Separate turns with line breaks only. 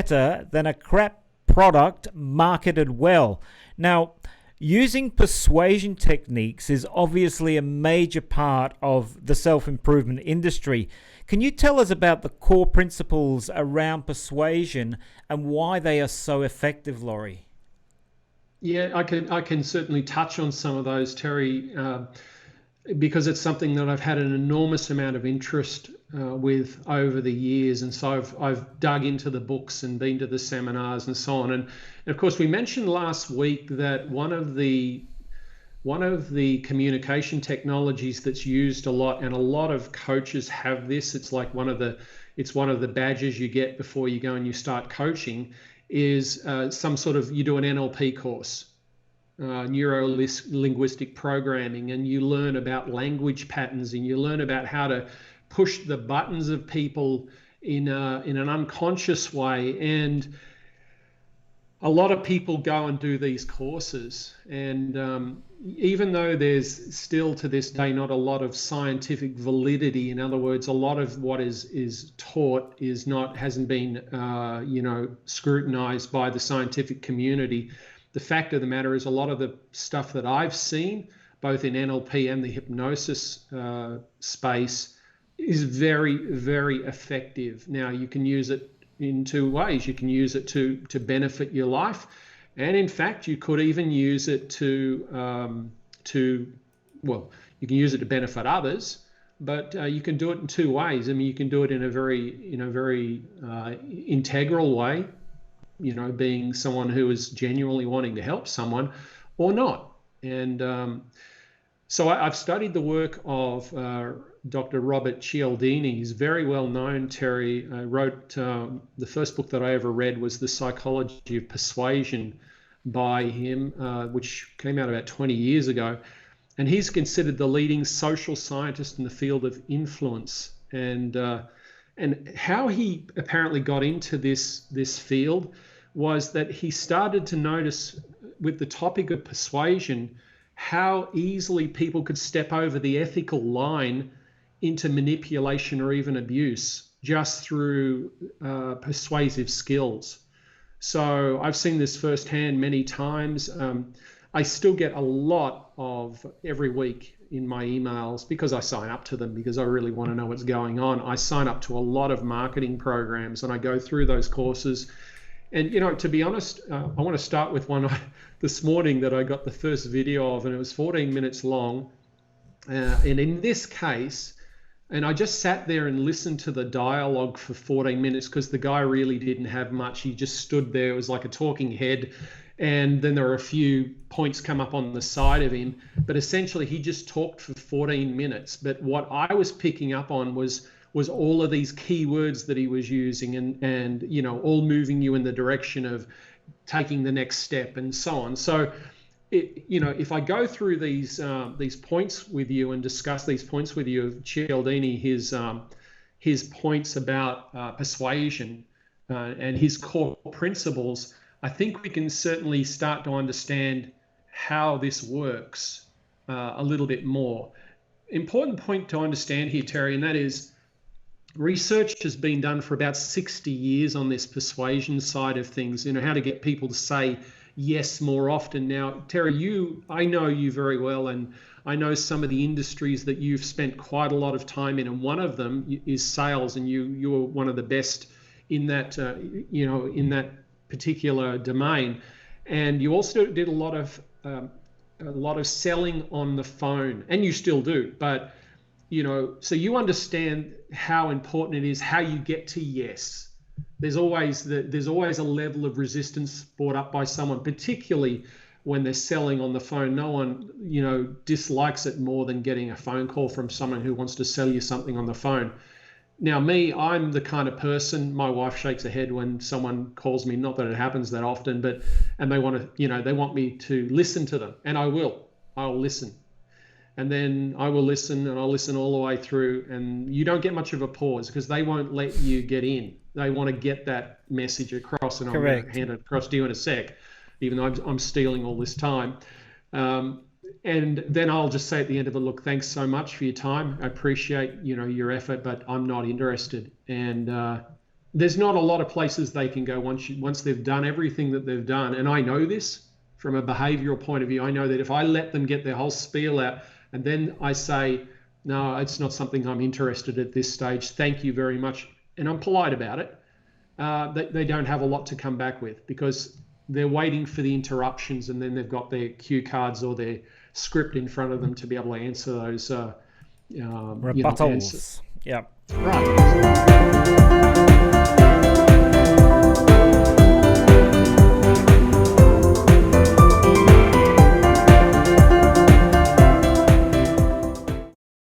better than a crap product marketed well. Now, using persuasion techniques is obviously a major part of the self-improvement industry. Can you tell us about the core principles around persuasion and why they are so effective, Lawrie?
Yeah, I can certainly touch on some of those, Terry, because it's something that I've had an enormous amount of interest with over the years, and so I've dug into the books and been to the seminars and so on. And of course, we mentioned last week that one of the communication technologies that's used a lot, and a lot of coaches have this. It's like one of the badges you get before you go and you start coaching. Is some sort of, you do an NLP course, neuro-linguistic programming, and you learn about language patterns, and you learn about how to push the buttons of people in an unconscious way. And a lot of people go and do these courses, and even though there's still to this day not a lot of scientific validity, in other words, a lot of what is taught hasn't been scrutinized by the scientific community. The fact of the matter is, a lot of the stuff that I've seen, both in NLP and the hypnosis space, is very, very effective. Now, you can use it in two ways. You can use it to benefit your life, and in fact, you could even use it you can use it to benefit others, but you can do it in two ways. I mean, you can do it in a very integral way, being someone who is genuinely wanting to help someone, or not. And so I've studied the work of Dr. Robert Cialdini. He's very well known, Terry. I wrote, the first book that I ever read was The Psychology of Persuasion by him, which came out about 20 years ago. And he's considered the leading social scientist in the field of influence. And how he apparently got into this field was that he started to notice, with the topic of persuasion, how easily people could step over the ethical line into manipulation or even abuse just through persuasive skills. So I've seen this firsthand many times. I still get a lot of, every week in my emails, because I sign up to them because I really want to know what's going on. I sign up to a lot of marketing programs and I go through those courses. And, to be honest, I want to start with one this morning that I got the first video of, and it was 14 minutes long. And in this case, and I just sat there and listened to the dialogue for 14 minutes because the guy really didn't have much. He just stood there. It was like a talking head. And then there were a few points come up on the side of him. But essentially, he just talked for 14 minutes. But what I was picking up on was all of these key words that he was using, and all moving you in the direction of taking the next step and so on. So, if I go through these points with you and discuss these points with you of Cialdini, his points about persuasion and his core principles, I think we can certainly start to understand how this works a little bit more. Important point to understand here, Terry, and that is, research has been done for about 60 years on this persuasion side of things, how to get people to say yes more often. Now, Terry, I know you very well, and I know some of the industries that you've spent quite a lot of time in, and one of them is sales, and you're one of the best in that, in that particular domain. And you also did a lot of selling on the phone, and you still do, but so you understand how important it is how you get to yes. There's always a level of resistance brought up by someone, particularly when they're selling on the phone. No one, dislikes it more than getting a phone call from someone who wants to sell you something on the phone. Now, I'm the kind of person, my wife shakes her head when someone calls me, not that it happens that often, and they want to, they want me to listen to them, and I'll listen. And then I will listen, and I'll listen all the way through, and you don't get much of a pause because they won't let you get in. They want to get that message across, and
Correct.
I'm going to hand it across to you in a sec, even though I'm stealing all this time. And then I'll just say at the end of it, look, thanks so much for your time. I appreciate, your effort, but I'm not interested. And there's not a lot of places they can go once they've done everything that they've done. And I know this from a behavioral point of view. I know that if I let them get their whole spiel out and then I say, no, it's not something I'm interested at this stage, thank you very much, and I'm polite about it, they don't have a lot to come back with, because they're waiting for the interruptions, and then they've got their cue cards or their script in front of them to be able to answer those
rebuttals.
answers.
Yep.
Right.